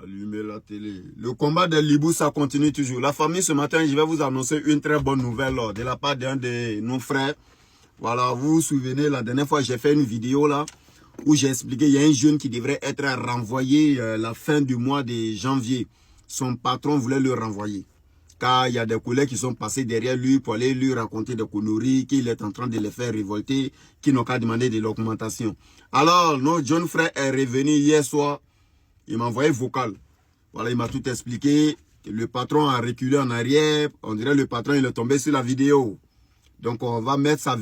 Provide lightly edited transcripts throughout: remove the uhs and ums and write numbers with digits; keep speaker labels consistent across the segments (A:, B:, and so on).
A: Allumez la télé. Le combat de Libou, ça continue toujours. La famille, ce matin, je vais vous annoncer une très bonne nouvelle de la part d'un de nos frères. Voilà, vous vous souvenez, la dernière fois, j'ai fait une vidéo là où j'ai expliqué qu'il y a un jeune qui devrait être renvoyé la fin du mois de janvier. Son patron voulait le renvoyer. Car il y a des collègues qui sont passés derrière lui pour aller lui raconter des conneries, qu'il est en train de les faire révolter, qui n'ont qu'à demander de l'augmentation. Alors, notre jeune frère est revenu hier soir. Il m'a envoyé vocal. Voilà, il m'a tout expliqué. Le patron a reculé en arrière. On dirait le patron, il est tombé sur la vidéo. Donc, on va mettre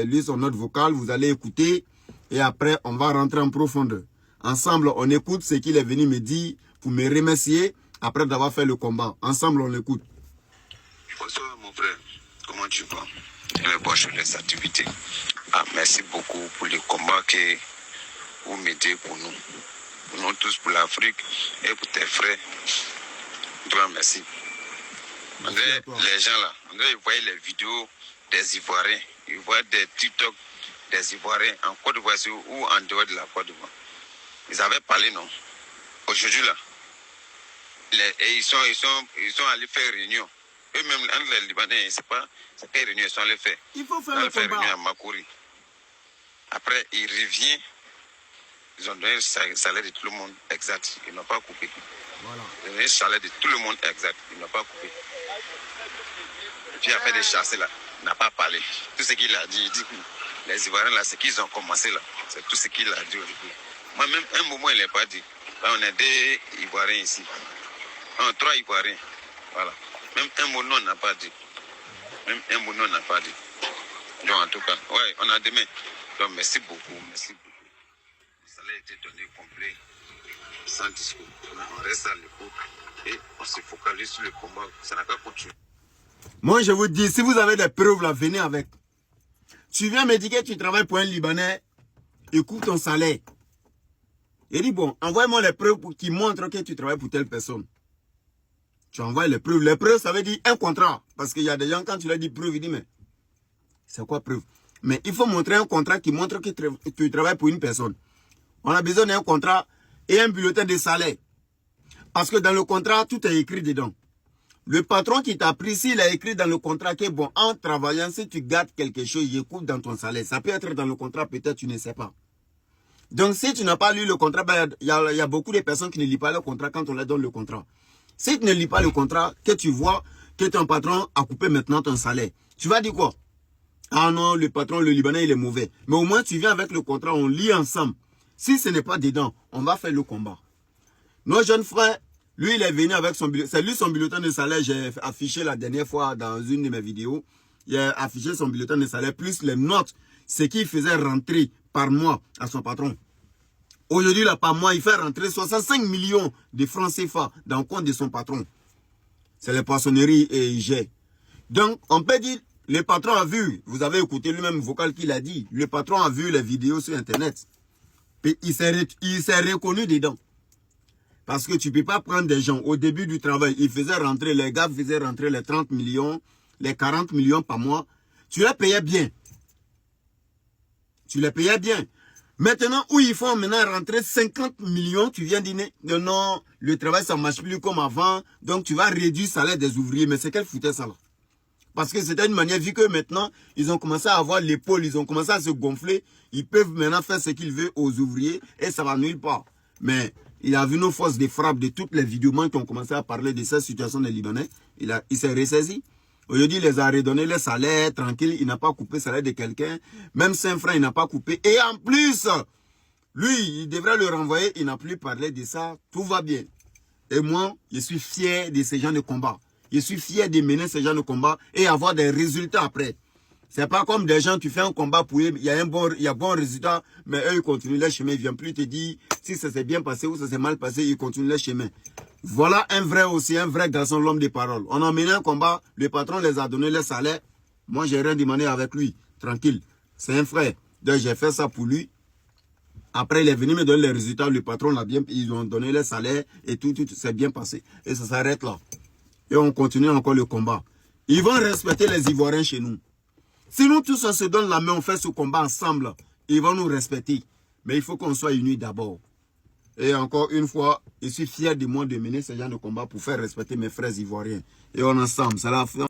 A: lui son note vocale. Vous allez écouter. Et après, on va rentrer en profondeur. Ensemble, on écoute ce qu'il est venu me dire pour me remercier après d'avoir fait le combat. Ensemble, on l'écoute.
B: Bonsoir, mon frère. Comment tu vas? Je vais voir sur les activités. Ah, merci beaucoup pour le combat que vous mettez pour nous. Pour nous tous, pour l'Afrique et pour tes frères. Toi, merci. André, les gens là, André, ils voyaient les vidéos des Ivoiriens. Ils voient des TikTok des Ivoiriens en Côte d'Ivoire ou en dehors de la Côte d'Ivoire. Ils avaient parlé, non? Aujourd'hui là, ils sont allés faire réunion. Eux-mêmes, entre les Libanais, c'est pas quelle réunion ils sont allés faire.
A: Il faut faire le combat.
B: Réunion à Makouri. Après, ils reviennent. Ils ont donné le salaire de tout le monde exact. Ils n'ont pas coupé.
A: Voilà.
B: Ils ont donné le salaire de tout le monde exact. Ils n'ont pas coupé. Puis après des chassés là, il n'a pas parlé. Tout ce qu'il a dit, il dit que les Ivoiriens là, ce qu'ils ont commencé là, c'est tout ce qu'il a dit. Moi-même, un moment, il n'a pas dit. Là, on est deux Ivoiriens ici. Non, 3 Ivoiriens. Voilà. Même un mot non, on n'a pas dit. Même un mot non, on n'a pas dit. Donc, en tout cas, ouais, on a demain. Donc, merci beaucoup. Merci beaucoup. Le salaire a été donné complet, sans discours. On reste à l'écoute et on se focalise sur le combat. Ça n'a qu'à continuer.
A: Moi, je vous dis, si vous avez des preuves là, venez avec. Tu viens me dire que tu travailles pour un Libanais, écoute ton salaire. Il dit, bon, envoie-moi les preuves qui montrent que tu travailles pour telle personne. Tu envoies les preuves. Les preuves, ça veut dire un contrat. Parce qu'il y a des gens, quand tu leur dis preuve, ils disent, mais c'est quoi preuve? Mais il faut montrer un contrat qui montre que tu travailles pour une personne. On a besoin d'un contrat et un bulletin de salaire. Parce que dans le contrat, tout est écrit dedans. Le patron qui t'a pris, s'il a écrit dans le contrat que, bon, en travaillant, si tu gardes quelque chose, il coupe dans ton salaire. Ça peut être dans le contrat, peut-être tu ne sais pas. Donc, si tu n'as pas lu le contrat, ben, il y a beaucoup de personnes qui ne lisent pas le contrat quand on leur donne le contrat. Si tu ne lis pas le contrat, que tu vois que ton patron a coupé maintenant ton salaire, tu vas dire quoi? Ah non, le patron, le Libanais, il est mauvais. Mais au moins, tu viens avec le contrat, on lit ensemble. Si ce n'est pas dedans, on va faire le combat. Nos jeunes frères, lui, il est venu avec son bulletin. C'est lui son bulletin de salaire, j'ai affiché la dernière fois dans une de mes vidéos. Il a affiché son bulletin de salaire, plus les notes, ce qu'il faisait rentrer par mois à son patron. Aujourd'hui, là, par mois, il fait rentrer 65 millions de francs CFA dans le compte de son patron. C'est les poissonneries et IG. Donc, on peut dire, le patron a vu, vous avez écouté lui-même vocal qu'il a dit, le patron a vu les vidéos sur Internet. Et il s'est reconnu dedans. Parce que tu ne peux pas prendre des gens, au début du travail, ils faisaient rentrer, les gars faisaient rentrer les 30 millions, les 40 millions par mois. Tu les payais bien. Tu les payais bien. Maintenant, où ils font maintenant rentrer 50 millions, tu viens dire non, le travail ça ne marche plus comme avant, donc tu vas réduire le salaire des ouvriers. Mais c'est quelle foutaise ça là? Parce que c'était une manière, vu que maintenant, ils ont commencé à avoir l'épaule, ils ont commencé à se gonfler, ils peuvent maintenant faire ce qu'ils veulent aux ouvriers et ça va nulle part. Mais il a vu nos forces de frappe de toutes les vidéomans qui ont commencé à parler de cette situation des Libanais. Il s'est ressaisi. Aujourd'hui, il les a redonné les salaires, tranquille, il n'a pas coupé le salaire de quelqu'un. Même 5 francs, il n'a pas coupé. Et en plus, lui, il devrait le renvoyer, il n'a plus parlé de ça, tout va bien. Et moi, je suis fier de ces gens de combat. Je suis fier de mener ces gens de combat et avoir des résultats après. C'est pas comme des gens, tu fais un combat pour eux, il y a bon résultat, mais eux, ils continuent leur chemin. Ils ne viennent plus te dire si ça s'est bien passé ou ça s'est mal passé, ils continuent leur chemin. Voilà un vrai garçon, l'homme de parole. On a mené un combat, le patron les a donné leur salaire. Moi, j'ai rien demandé avec lui, tranquille. C'est un frère. Donc, j'ai fait ça pour lui. Après, il est venu me donner les résultats, le patron l'a bien, ils ont donné leur salaire et tout s'est bien passé. Et ça s'arrête là. Et on continue encore le combat. Ils vont respecter les Ivoiriens chez nous. Si nous tous on se donne la main, on fait ce combat ensemble, ils vont nous respecter. Mais il faut qu'on soit unis d'abord. Et encore une fois, je suis fier de moi de mener ce genre de combat pour faire respecter mes frères ivoiriens. Et on est ensemble. Ça l'a fait.